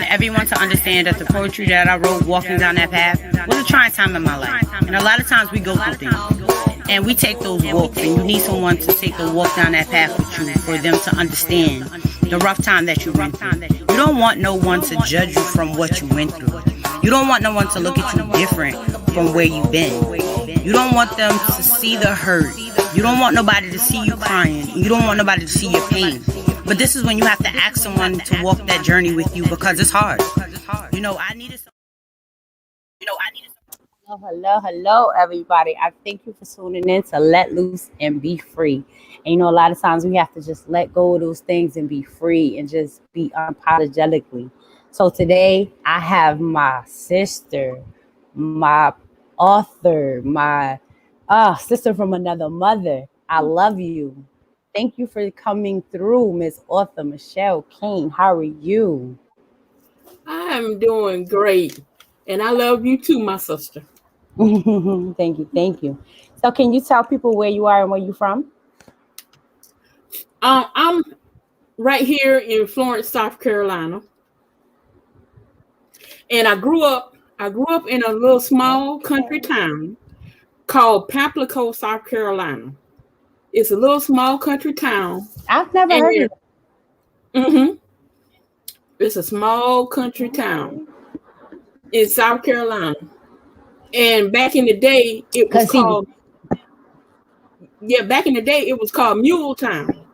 want everyone to understand that the poetry that I wrote walking down that path was a trying time in my life. And a lot of times we go through things and we take those walks, and you need someone to take the walk down that path with you for them to understand the rough time that you went through. You don't want no one to judge you from what you went through. You don't want no one to look at you different from where you've been. You don't want them to see the hurt. You don't want nobody to see you crying. You don't want nobody to see your pain. But this is when you have to ask someone to walk that journey with you, because it's hard. You know, I needed some. Hello, everybody. I thank you for tuning in to Let Loose and Be Free. And you know, a lot of times we have to just let go of those things and be free and just be unapologetically. So today I have my sister, my author, my sister from another mother. I love you. Thank you for coming through, Miss Author Michelle Cain. How are you? I'm doing great. And I love you too, my sister. Thank you. So can you tell people where you are and where you're from? I'm right here in Florence, South Carolina. And I grew up in a little small country town called Pamplico, South Carolina. It's a little small country town. I've never heard of it. Mm-hmm. It's a small country town in South Carolina. And back in the day, it was called Mule Town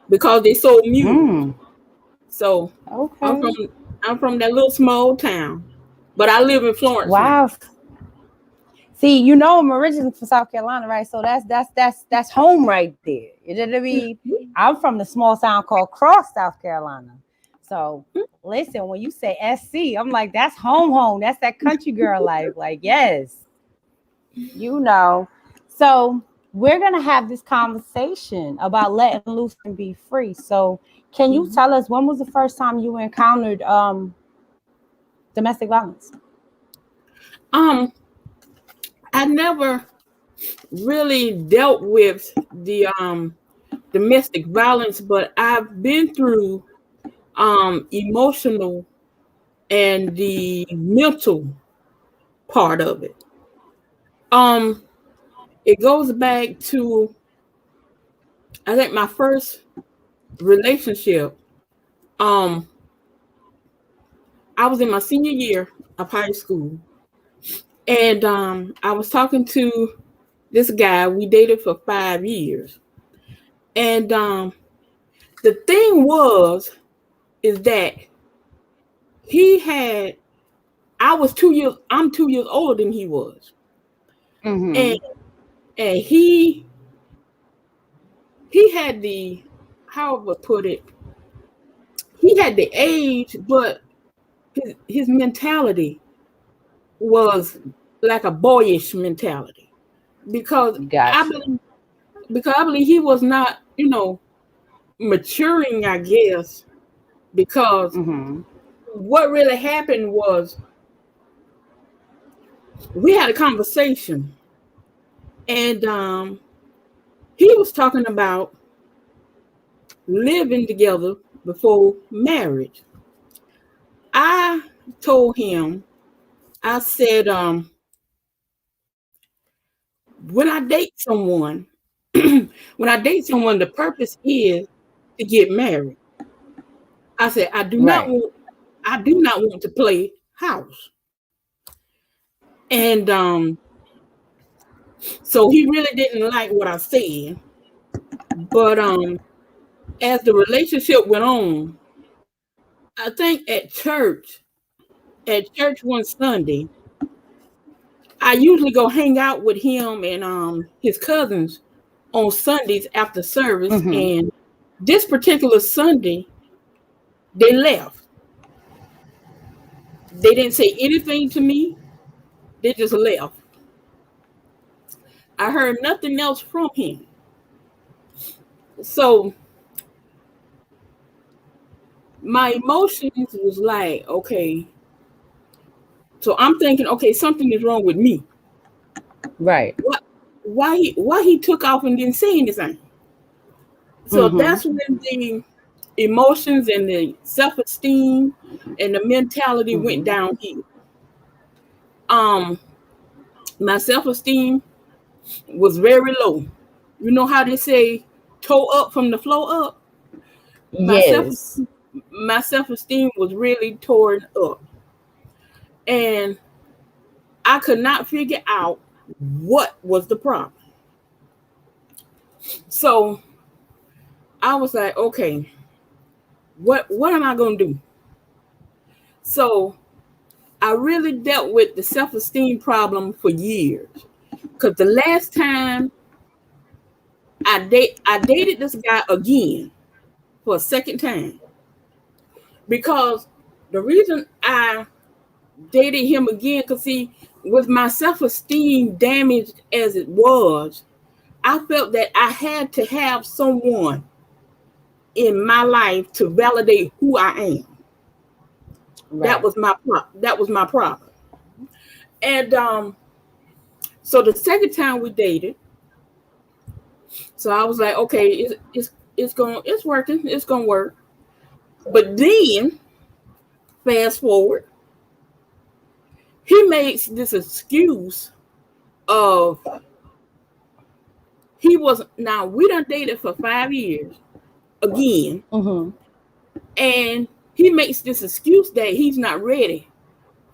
because they sold mules. So okay. I'm from that little small town, but I live in Florence. Wow. Now. See, you know, I'm originally from South Carolina, right? So that's home right there. You know what I mean? I'm from the small town called Cross, South Carolina. So listen, when you say SC, I'm like, that's home. That's that country girl life. Like, yes, you know. So we're gonna have this conversation about letting loose and be free. So can you tell us, when was the first time you encountered domestic violence? I never really dealt with the domestic violence, but I've been through emotional and the mental part of it. It goes back to, I think, my first relationship. I was in my senior year of high school. And I was talking to this guy. We dated for 5 years. And the thing is that I'm 2 years older than he was. Mm-hmm. And he had the, how I would put it, he had the age, but his mentality was like a boyish mentality, because I believe he was not, maturing, I guess, because what really happened was we had a conversation, and he was talking about living together before marriage. I told him, I said, when I date someone, the purpose is to get married. I said, I do not want to play house. And so he really didn't like what I said. But as the relationship went on, I think at church one Sunday, I usually go hang out with him and his cousins on Sundays after service. And this particular Sunday, they left. They didn't say anything to me. They just left. I heard nothing else from him. So my emotions was like, okay. So I'm thinking, okay, something is wrong with me. Right. Why he took off and didn't say anything? So that's when emotions and the self-esteem and the mentality went Mm-hmm. downhill. Um, my self-esteem was very low. You know how they say toe up from the floor up? My self Yes. my self-esteem was really torn up. And I could not figure out what was the problem. So I was like, okay, what am I gonna do? So I really dealt with the self-esteem problem for years. Cause the last time I dated this guy again for a second time. Because the reason I dated him again, because see, with my self-esteem damaged as it was, I felt that I had to have someone in my life to validate who I am. Right. That was my problem. And so the second time we dated, so I was like, okay, it's working, it's gonna work. But then fast forward, he makes this excuse of he was now we done dated for 5 years again, Mm-hmm. and he makes this excuse that he's not ready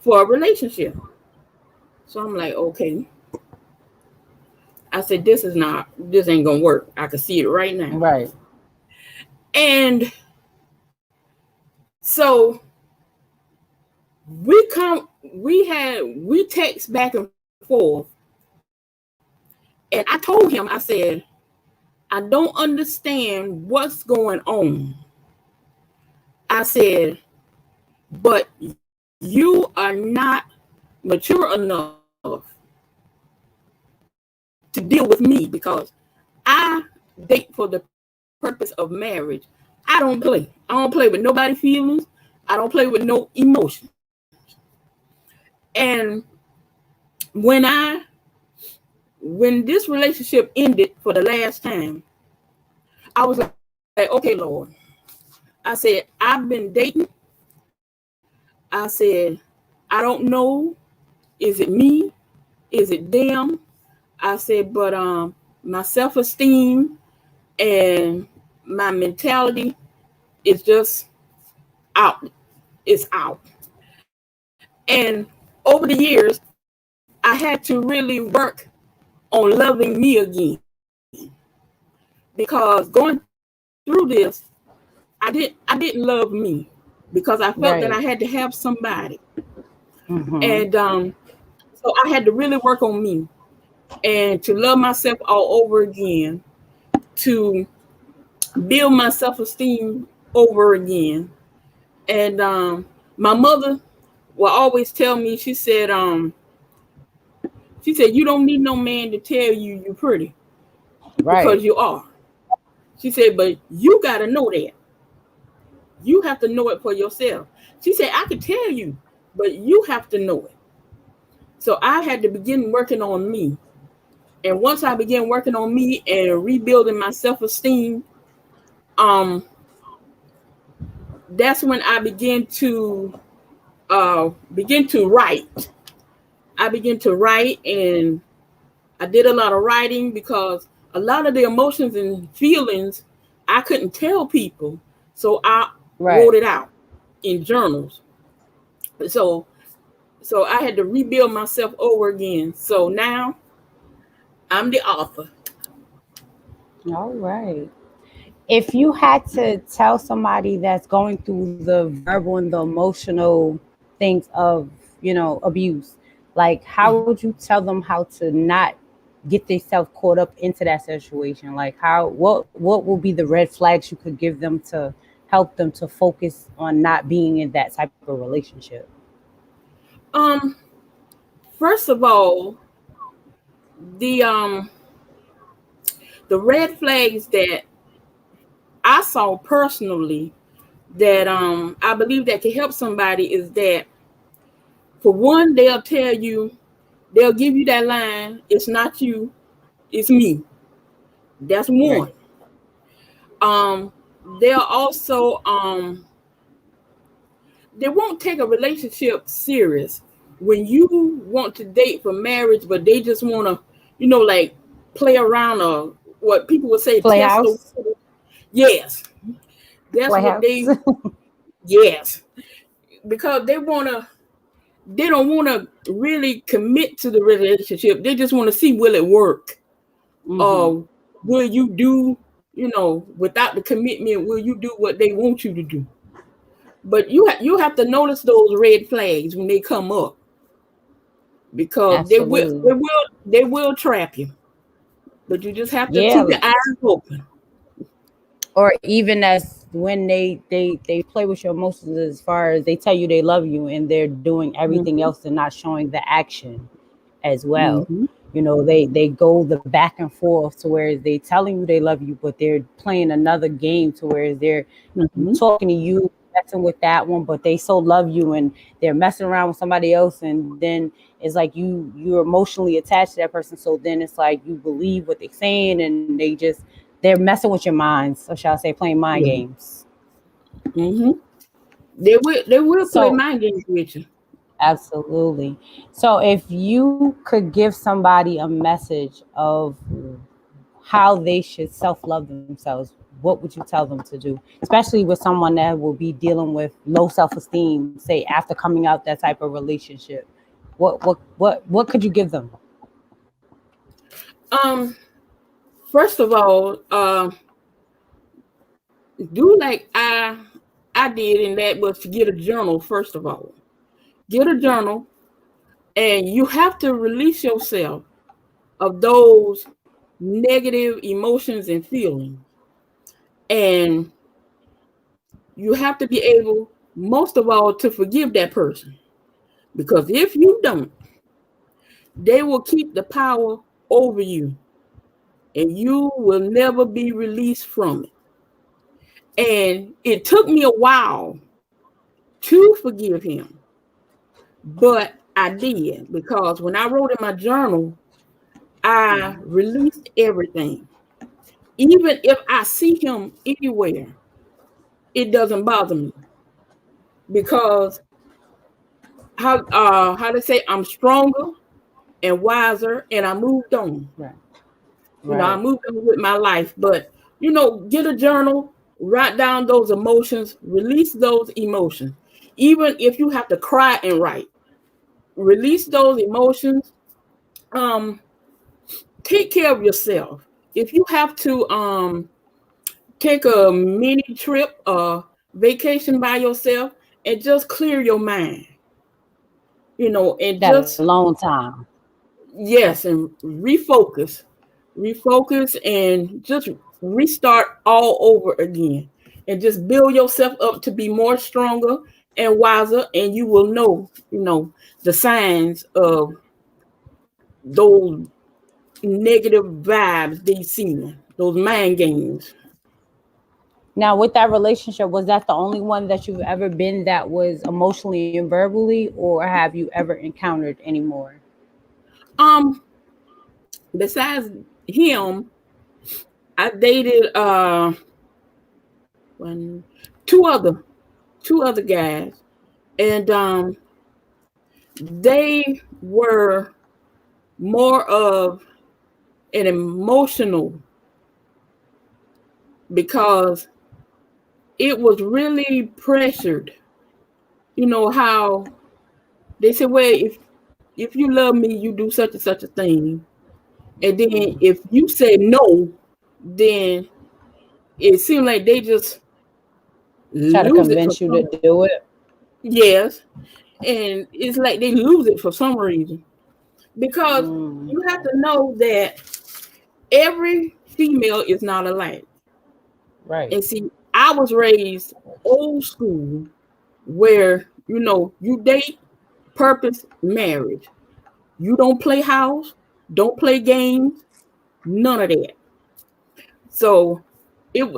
for a relationship. So I'm like, okay. I said, this ain't gonna work. I can see it right now. Right. And so we text back and forth, and I told him, I said, I don't understand what's going on. I said, but you are not mature enough to deal with me because I date for the purpose of marriage. I don't play. I don't play with nobody's feelings. I don't play with no emotion. And when I when this relationship ended for the last time, I was like, okay, Lord. I said, I've been dating. I said, I don't know. Is it me? Is it them? I said, but my self-esteem and my mentality is just out. It's out. And over the years, I had to really work on loving me again. Because going through this, I didn't love me because I felt that Right. I had to have somebody. Mm-hmm. And so I had to really work on me and to love myself all over again, to build my self-esteem over again. And my mother will always tell me, she said, you don't need no man to tell you you're pretty because Right. you are. She said, but you got to know that. You have to know it for yourself. She said, I can tell you, but you have to know it. So I had to begin working on me. And once I began working on me and rebuilding my self-esteem, um, that's when I begin to write. I began to write, and I did a lot of writing because a lot of the emotions and feelings I couldn't tell people, so I Right. wrote it out in journals. So so I had to rebuild myself over again. So now I'm the author. All right. If you had to tell somebody that's going through the verbal and the emotional things of, abuse, like how would you tell them how to not get themselves caught up into that situation? Like what will be the red flags you could give them to help them to focus on not being in that type of relationship? Um, First of all, the um the red flags that I saw personally that I believe that can help somebody is that for one, they'll give you that line, it's not you, it's me. That's Right. one. Um they're also they won't take a relationship serious when you want to date for marriage, but they just want to, like play around or what people would say, test the Playhouse. water. Yes, that's what Playhouse. yes, because they don't want to really commit to the relationship. They just want to see, will it work? Mm-hmm. Or will you do, without the commitment, will you do what they want you to do? But you have to notice those red flags when they come up, because Absolutely. they will trap you. But you just have to Yeah. keep your eyes open. Or even as when they play with your emotions, as far as they tell you they love you and they're doing everything Mm-hmm. else and not showing the action as well. Mm-hmm. They go the back and forth to where they telling you they love you, but they're playing another game to where they're Mm-hmm. talking to you, messing with that one, but they so love you and they're messing around with somebody else, and then it's like you're emotionally attached to that person. So then it's like you believe what they're saying, and they're messing with your minds, or shall I say, playing mind Yeah. games. Mm-hmm. They will play So mind games with you. absolutely. So if you could give somebody a message of how they should self-love themselves, what would you tell them to do, especially with someone that will be dealing with low self-esteem, say after coming out that type of relationship? What could you give them? Um, First of all, do like I did, and that was to get a journal. First of all, get a journal, and you have to release yourself of those negative emotions and feelings. And you have to be able, most of all, to forgive that person. Because if you don't, they will keep the power over you, and you will never be released from it. And it took me a while to forgive him, but I did, because when I wrote in my journal, I released everything. Even if I see him anywhere, it doesn't bother me, because how to say, I'm stronger and wiser, and I moved on. Right. I Right. moved on with my life. But get a journal, write down those emotions, release those emotions. Even if you have to cry and write, release those emotions. Um, Take care of yourself. If you have to take a mini trip, vacation by yourself, and just clear your mind, and That just, alone time. yes, and refocus, and just restart all over again, and just build yourself up to be more stronger and wiser, and you will know, the signs of those negative vibes they see, those mind games. Now, with that relationship, was that the only one that you've ever been that was emotionally and verbally, or have you ever encountered any more? Um, Besides him, I dated one, two other, two other guys, and they were more of an emotional, because it was really pressured. How they say, well, if you love me, you do such and such a thing, and then if you say no, then it seemed like they just Try to lose it for convince you to some. do it. Yes, and it's like they lose it for some reason, because Mm, you have to know that every female is not alike. right. And see, I was raised old school, where you date, purpose, marriage. You don't play house, don't play games, none of that. So it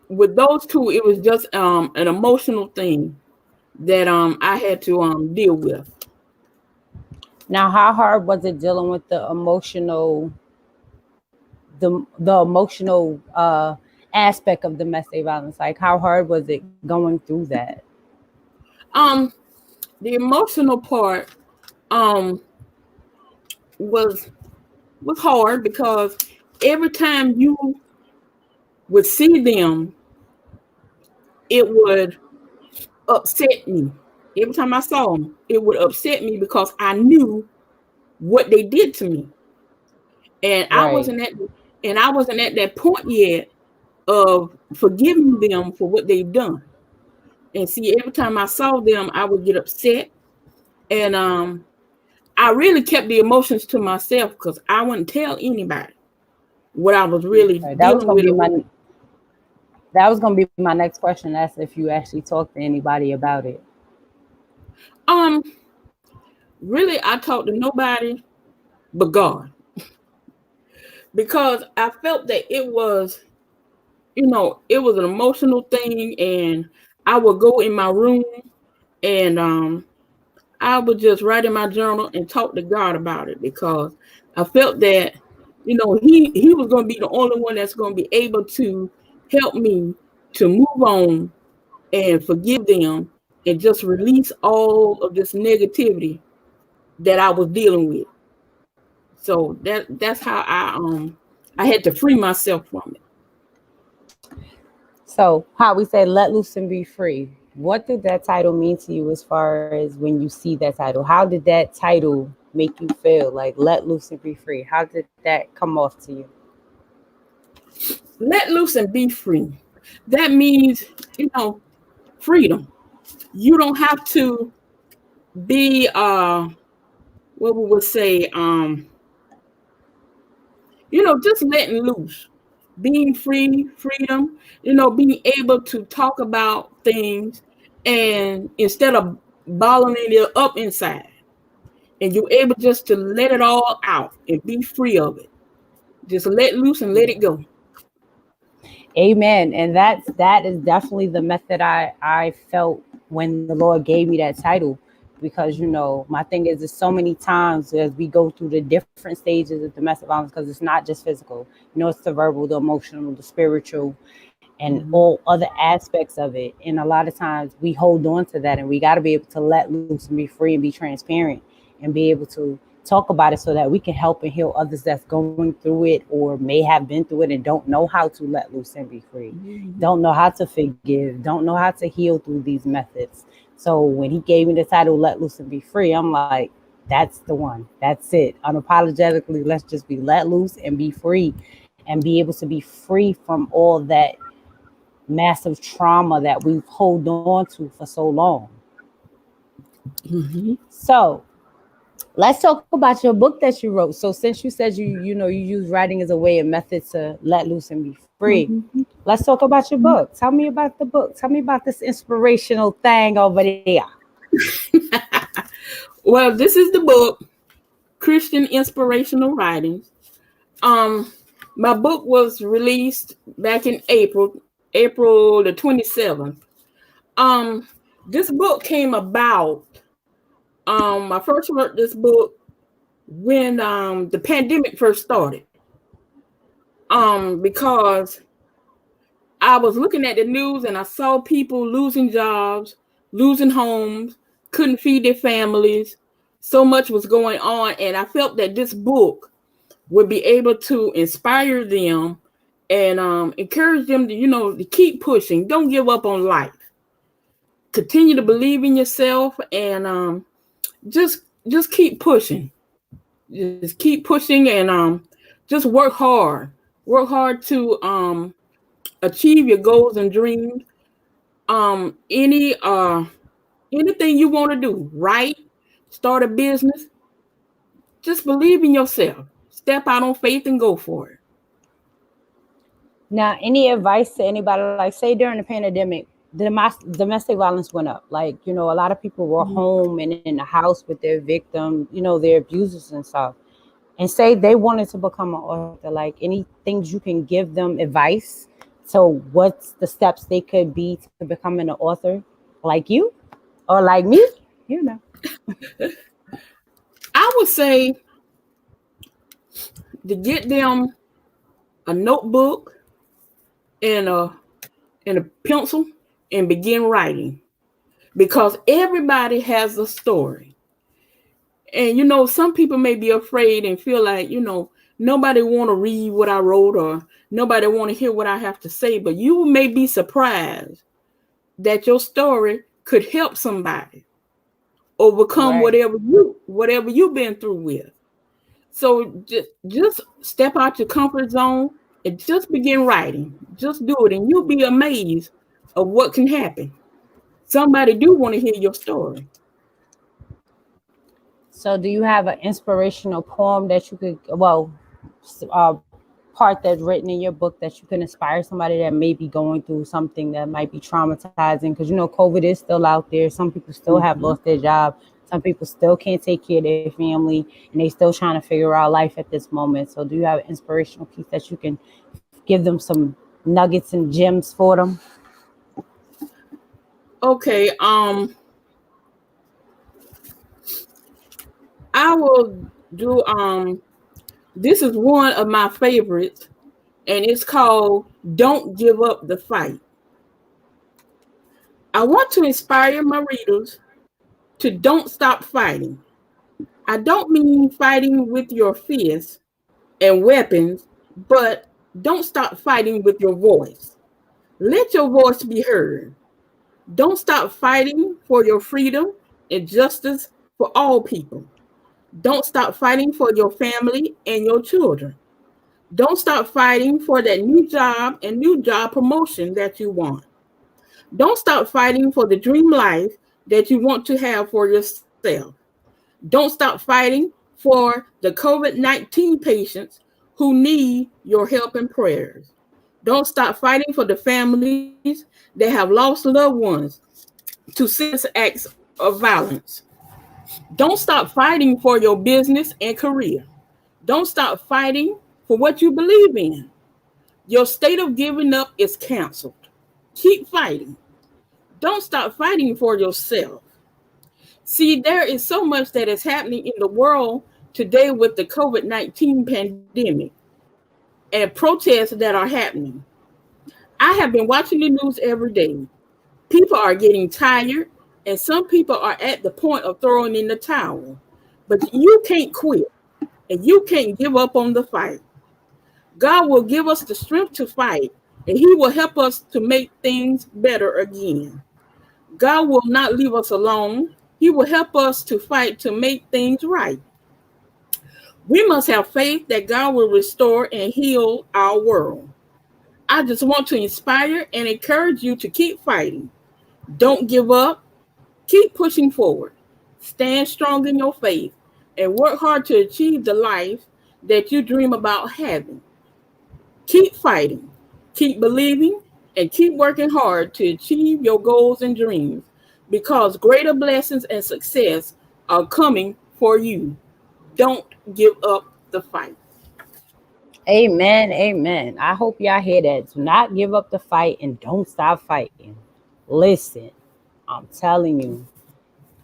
with those two, it was just an emotional thing that I had to deal with. Now, how hard was it dealing with the emotional aspect of domestic violence? Like, how hard was it going through that? The emotional part was hard because every time you would see them, it would upset me. Every time I saw them, it would upset me because I knew what they did to me, and I Right. wasn't at that point yet of forgiving them for what they've done. And see, every time I saw them, I would get upset, and I really kept the emotions to myself because I wouldn't tell anybody what I was really Right. dealing with. That was gonna be my next question. That's if you actually talked to anybody about it. Um, Really, I talked to nobody but God because I felt that it was, it was an emotional thing, and I would go in my room and I would just write in my journal and talk to God about it because I felt that, he was going to be the only one that's going to be able to help me to move on and forgive them and just release all of this negativity that I was dealing with. So that's how I had to free myself from it. So, how we say let loose and be free. What did that title mean to you as far as when you see that title? How did that title make you feel? Like let loose and be free. How did that come off to you? Let loose and be free. That means, freedom. You don't have to be what we would say, just letting loose. Being free, freedom, being able to talk about things and instead of bottling it up inside. And you're able just to let it all out and be free of it. Just let loose and let it go. Amen. And that is definitely the method I felt when the Lord gave me that title. Because my thing is, there's so many times as we go through the different stages of domestic violence, because it's not just physical, it's the verbal, the emotional, the spiritual, and all other aspects of it. And a lot of times we hold on to that, and we got to be able to let loose and be free and be transparent and be able to talk about it so that we can help and heal others that's going through it or may have been through it and don't know how to let loose and be free, don't know how to forgive, don't know how to heal through these methods. So when he gave me the title let loose and be free, I'm like, that's the one. That's it. Unapologetically, let's just be let loose and be free and be able to be free from all that massive trauma that we've held on to for so long. Mm-hmm. So let's talk about your book that you wrote. So since you said you use writing as a way and method to let loose and be free, let's talk about your book. Tell me about the book. Tell me about this inspirational thing over there. Well, this is the book, Christian Inspirational Writings. My book was released back in April the 27th. This book came about. I first wrote this book when the pandemic first started. Because I was looking at the news and I saw people losing jobs, losing homes, couldn't feed their families. So much was going on, and I felt that this book would be able to inspire them and encourage them to, to keep pushing. Don't give up on life. Continue to believe in yourself and just keep pushing. Just keep pushing and just work hard. Work hard to achieve your goals and dreams. Anything you want to do, right? Start a business. Just believe in yourself. Step out on faith and go for it. Now, any advice to anybody, like say during the pandemic, the domestic violence went up. Like, a lot of people were home and in the house with their victim, their abusers and stuff. And say they wanted to become an author, like any things you can give them advice. So what's the steps they could be to becoming an author like you or like me? I would say to get them a notebook and a pencil and begin writing, because everybody has a story. And some people may be afraid and feel like nobody want to read what I wrote, or nobody want to hear what I have to say. But you may be surprised that your story could help somebody overcome Right. whatever you've been through with. So just step out your comfort zone and just begin writing. Just do it, and you'll be amazed of what can happen. Somebody do want to hear your story. So, do you have an inspirational poem that you could, part that's written in your book that you can inspire somebody that may be going through something that might be traumatizing? Because COVID is still out there. Some people still have lost their job. Some people still can't take care of their family, and they still trying to figure out life at this moment. So, do you have an inspirational piece that you can give them some nuggets and gems for them? Okay, I will do this is one of my favorites, and it's called Don't Give Up the Fight. I want to inspire my readers to don't stop fighting. I don't mean fighting with your fists and weapons, but don't stop fighting with your voice. Let your voice be heard. Don't stop fighting for your freedom and justice for all people. Don't stop fighting for your family and your children. Don't stop fighting for that new job and new job promotion that you want. Don't stop fighting for the dream life that you want to have for yourself. Don't stop fighting for the COVID-19 patients who need your help and prayers. Don't stop fighting for the families that have lost loved ones to senseless acts of violence. Don't stop fighting for your business and career. Don't stop fighting for what you believe in. Your state of giving up is canceled. Keep fighting. Don't stop fighting for yourself. See, there is so much that is happening in the world today with the COVID-19 pandemic and protests that are happening. I have been watching the news every day. People are getting tired, and some people are at the point of throwing in the towel. But you can't quit, and you can't give up on the fight. God will give us the strength to fight, and He will help us to make things better again. God will not leave us alone. He will help us to fight to make things right. We must have faith that God will restore and heal our world. I just want to inspire and encourage you to keep fighting. Don't give up. Keep pushing forward. Stand strong in your faith and work hard to achieve the life that you dream about having. Keep fighting, keep believing, and keep working hard to achieve your goals and dreams, because greater blessings and success are coming for you. Don't give up the fight. Amen. Amen. I hope y'all hear that. Do not give up the fight and don't stop fighting. Listen, I'm telling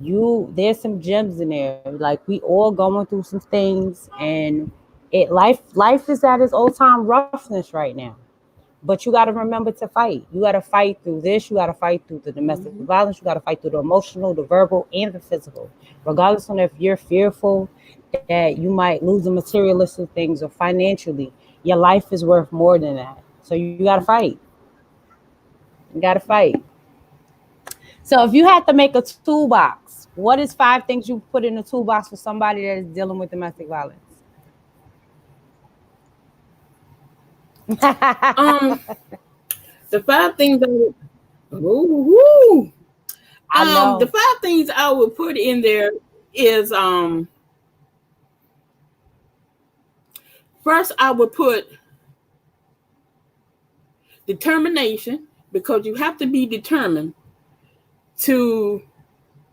you, there's some gems in there. Like, we all going through some things, and life is at its old time roughness right now. But you got to remember to fight. You got to fight through this. You got to fight through the domestic violence. You got to fight through the emotional, the verbal, and the physical. Regardless on if you're fearful that you might lose the materialistic things or financially, your life is worth more than that. So you got to fight. You got to fight. So if you had to make a toolbox, what is 5 things you put in the toolbox for somebody that is dealing with domestic violence? The 5 things the 5 things I would put in there is first I would put determination, because you have to be determined to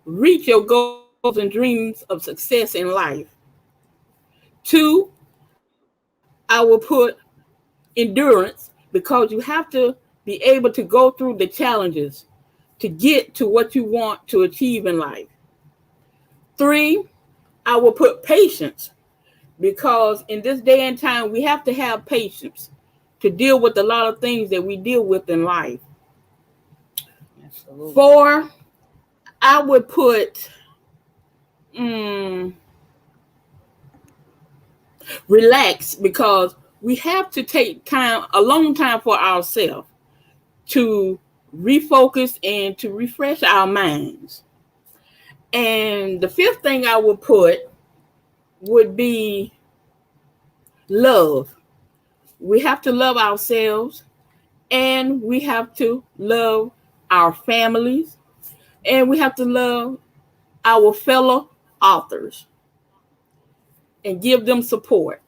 reach your goals and dreams of success in life. 2, I will put endurance, because you have to be able to go through the challenges to get to what you want to achieve in life. 3, I will put patience, because in this day and time we have to have patience to deal with a lot of things that we deal with in life. Absolutely. 4, I would put relax, because we have to take time, a long time for ourselves to refocus and to refresh our minds. And the 5th thing I would put would be love. We have to love ourselves, and we have to love our families, and we have to love our fellow authors and give them support.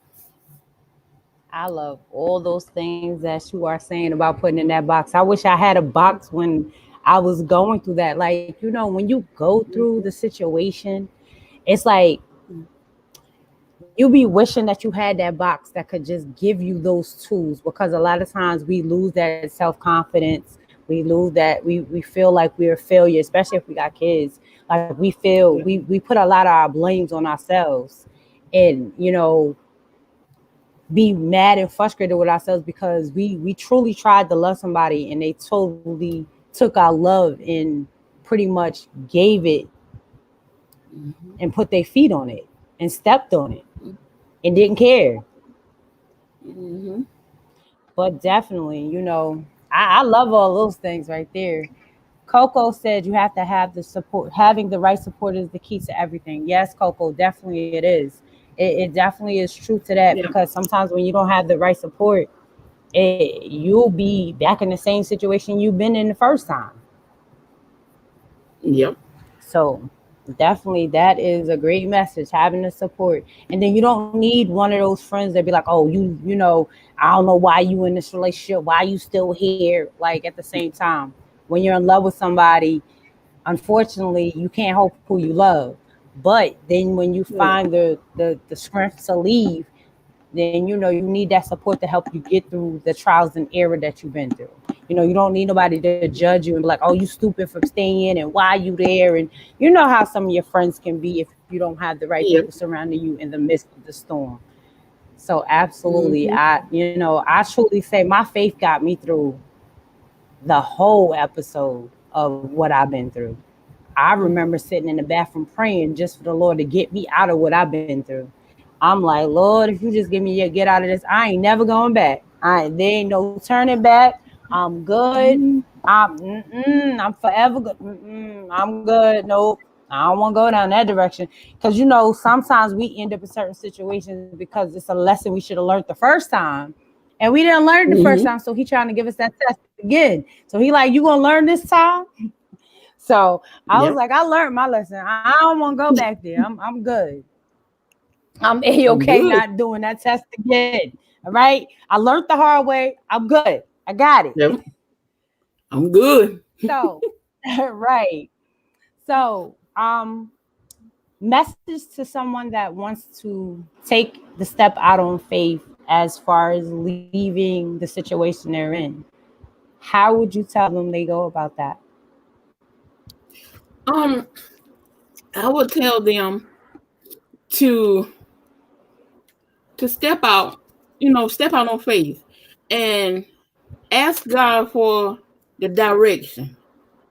I love all those things that you are saying about putting in that box. I wish I had a box when I was going through that. Like, when you go through the situation, it's like you be wishing that you had that box that could just give you those tools, because a lot of times we lose that self-confidence. We lose that, we feel like we're a failure, especially if we got kids. Like we feel we put a lot of our blames on ourselves, and be mad and frustrated with ourselves because we truly tried to love somebody and they totally took our love and pretty much gave it and put their feet on it and stepped on it and didn't care. But definitely, I love all those things right there. Coco said you have to have the support. Having the right support is the key to everything. Yes, Coco, definitely it is. It definitely is true to that, Yeah. because sometimes when you don't have the right support, you'll be back in the same situation you've been in the first time. Yep. So definitely that is a great message, having the support. And then you don't need one of those friends that be like, oh, I don't know why you in this relationship, why you still here. Like at the same time, when you're in love with somebody, unfortunately you can't help who you love. But then when you find the strength to leave, then you need that support to help you get through the trials and error that you've been through. You don't need nobody to judge you and be like, oh, you stupid for staying and why you there. And you know how some of your friends can be if you don't have the right people Yep. surrounding you in the midst of the storm. So absolutely, Mm-hmm. I truly say my faith got me through the whole episode of what I've been through. I remember sitting in the bathroom praying just for the Lord to get me out of what I've been through. I'm like, Lord, if you just give me a get out of this, I ain't never going back. There ain't no turning back. I'm good. I'm forever good. I'm good. Nope. I don't want to go down that direction. Because, sometimes we end up in certain situations because it's a lesson we should have learned the first time. And we didn't learn the first Mm-hmm. time. So he trying to give us that test again. So he like, you going to learn this time? So I was Yep. like, I learned my lesson. I don't want to go back there. I'm good. I'm A-okay Good. not doing that test again. All right. I learned the hard way. I'm good. I got it. Yep. I'm good. So, right. So, message to someone that wants to take the step out on faith as far as leaving the situation they're in. How would you tell them they go about that? Um, I would tell them to step out, step out on faith and ask God for the direction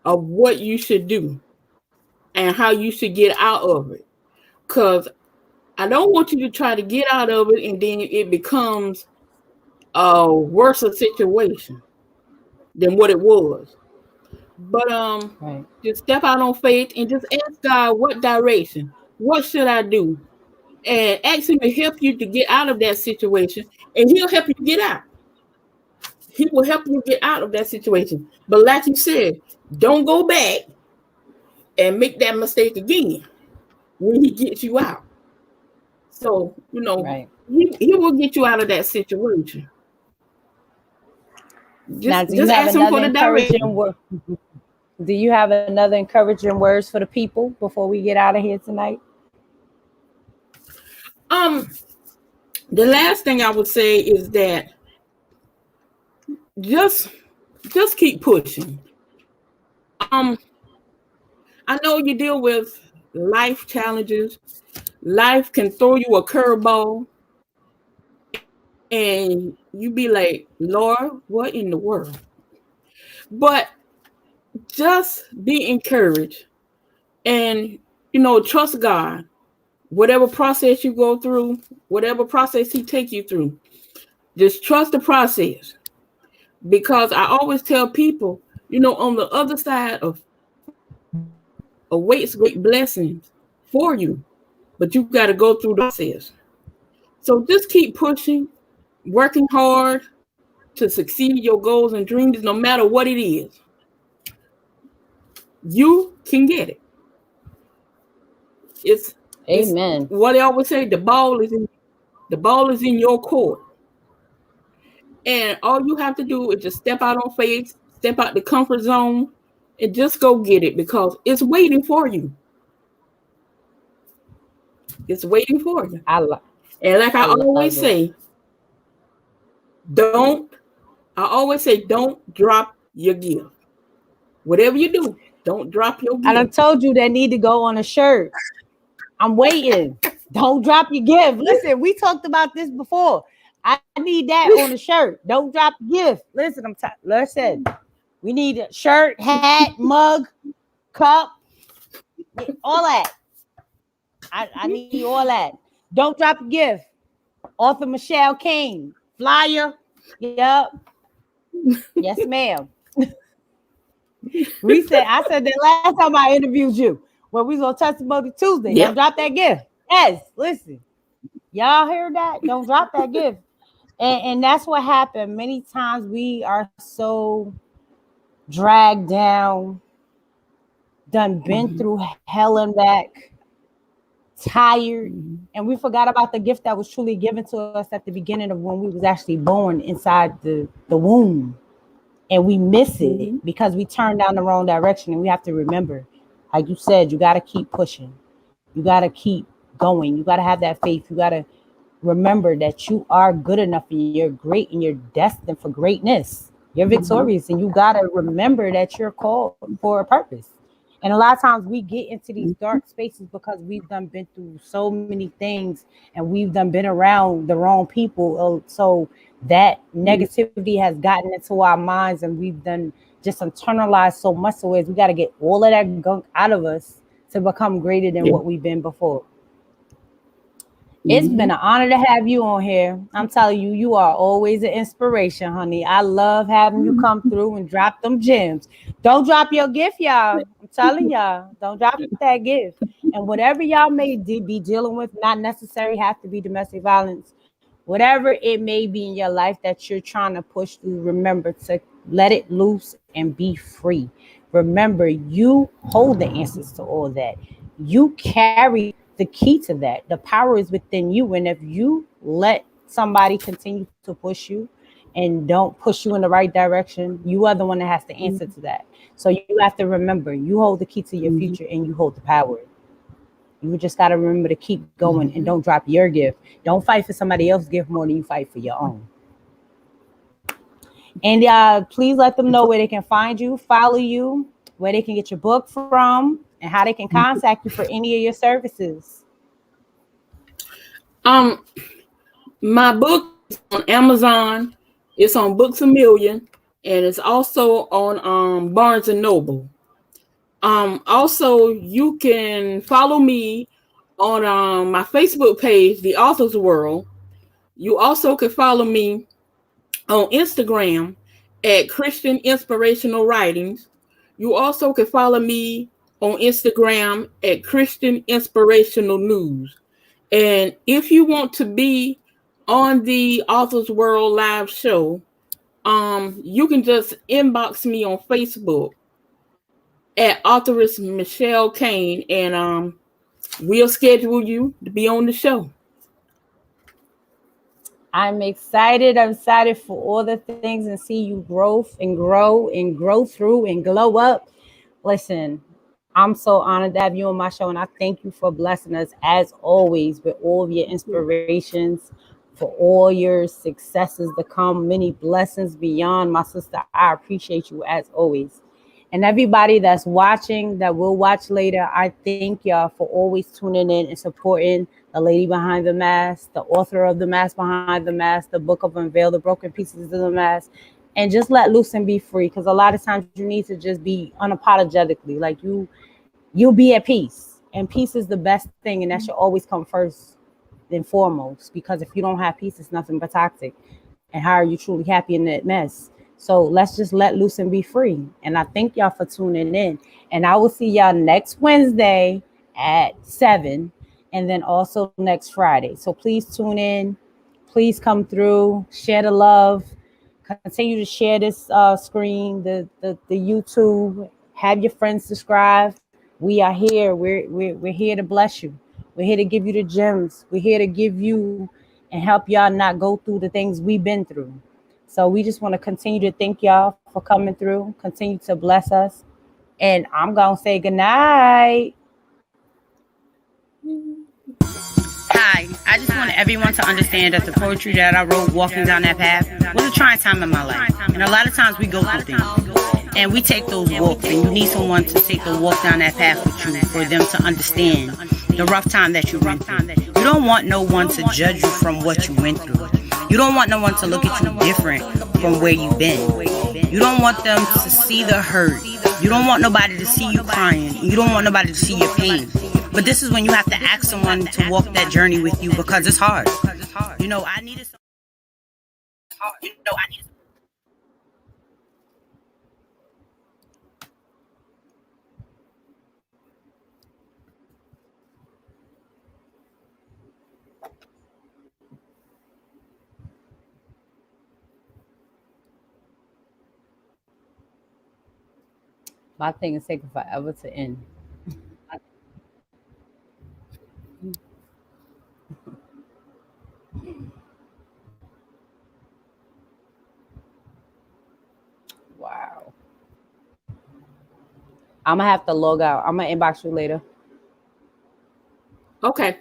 of what you should do and how you should get out of it. Because I don't want you to try to get out of it and then it becomes a worse situation than what it was. But Right. just step out on faith and just ask God what direction, what should I do, and ask Him to help you to get out of that situation, and He'll help you get out. He will help you get out of that situation. But like you said, don't go back and make that mistake again when He gets you out. So Right. He will get you out of that situation. Now, Just do you just have ask Him for another the direction. encouraging word? Do you have another encouraging words for the people before we get out of here tonight? Um, the last thing I would say is that just just keep pushing. Um, I know you deal with life challenges. Life can throw you a curveball, and you be like, Lord, what in the world? But just be encouraged and, trust God. Whatever process you go through, whatever process he takes you through, just trust the process. Because I always tell people, on the other side of fear awaits great blessings for you, but you got to go through the process. So just keep pushing, working hard to succeed your goals and dreams, no matter what it is. You can get it. It's Amen. what I always say, the ball is in your court. And all you have to do is just step out on faith, step out the comfort zone, and just go get it because it's waiting for you. It's waiting for you. And like I love it. don't, I always say, don't drop your gift. Whatever you do, don't drop your I done gift. told you that need to go on a shirt. I'm waiting. Don't drop your gift. Listen, we talked about this before. I need that on a shirt. Don't drop your gift. Listen, listen. We need a shirt, hat, mug, cup, all that. I need all that. Don't drop your gift. Author Michelle Cain. Flyer. Yep. Yes, ma'am. I said that last time I interviewed you when we was on Testimony Tuesday. Don't Yep. drop that gift. Yes, listen. Y'all hear that? Don't drop that gift. And that's what happened. Many times we are so dragged down, done been through hell and back, tired, and we forgot about the gift that was truly given to us at the beginning of when we was actually born inside the womb. And we miss it because we turned down the wrong direction. And we have to remember, like you said, you got to keep pushing. You got to keep going. You got to have that faith. You got to remember that you are good enough and you're great and you're destined for greatness. You're victorious and you got to remember that you're called for a purpose. And a lot of times we get into these dark spaces because we've done been through so many things and we've done been around the wrong people. So that negativity has gotten into our minds and we've done just internalized so much. So we got to get all of that gunk out of us to become greater than what we've been before. It's been an honor to have you on here. I'm telling you, you are always an inspiration, honey. I love having you come through and drop them gems. Don't drop your gift, y'all. I'm telling y'all, don't drop that gift. And whatever y'all may be dealing with, not necessarily have to be domestic violence. Whatever it may be in your life that you're trying to push through, remember to let it loose and be free. Remember, you hold the answers to all that. You carry the key to that. The power is within you. And if you let somebody continue to push you and don't push you in the right direction, you are the one that has to answer to that. So you have to remember, you hold the key to your future and you hold the power. You just got to remember to keep going and don't drop your gift. Don't fight for somebody else's gift more than you fight for your own. And please let them know where they can find you, follow you, where they can get your book from, and how they can contact you for any of your services. My book is on Amazon. It's on Books A Million, and it's also on Barnes and Noble. Also, you can follow me on my Facebook page, The Author's World. You also can follow me on Instagram at Christian Inspirational Writings. You also can follow me on Instagram at Christian Inspirational News. And if you want to be on the Author's World live show, you can just inbox me on Facebook at authoress Michelle Cain, and we'll schedule you to be on the show. I'm excited. I'm excited for all the things and see you grow and grow and grow through and glow up. Listen, I'm so honored to have you on my show, and I thank you for blessing us as always with all of your inspirations, for all your successes to come, many blessings beyond. My sister, I appreciate you as always. And everybody that's watching, that will watch later, I thank y'all for always tuning in and supporting the lady behind the mask, the author of the mask behind the mask, the book of Unveil, the broken pieces of the mask, and just let loose and be free. Because a lot of times you need to just be unapologetically, like you'll be at peace, and peace is the best thing, and that should always come first and foremost. Because if you don't have peace, it's nothing but toxic. And how are you truly happy in that mess? So let's just let loose and be free. And I thank y'all for tuning in. And I will see y'all next Wednesday at 7, and then also next Friday. So please tune in. Please come through, share the love, continue to share this screen, the YouTube. Have your friends subscribe. We are here. We're here to bless you. We're here to give you the gems. We're here to give you and help y'all not go through the things we've been through. So we just want to continue to thank y'all for coming through. Continue to bless us. And I'm going to say good night. Hi, I just want everyone to understand that the poetry that I wrote walking down that path was a trying time in my life. And a lot of times we go through things. And we take those walks, and you need someone to take the walk down that path with you for them to understand the rough time that you went through. You don't want no one to judge you from what you went through. You don't want no one to look at you different from where you've been. You don't want them to see the hurt. You don't want nobody to see you crying. You don't want nobody to see your pain. But this is when you have to ask someone to walk that journey with you, because it's hard. You know, I needed some. My thing is taking forever to end. Wow. I'm going to have to log out. I'm going to inbox you later. Okay.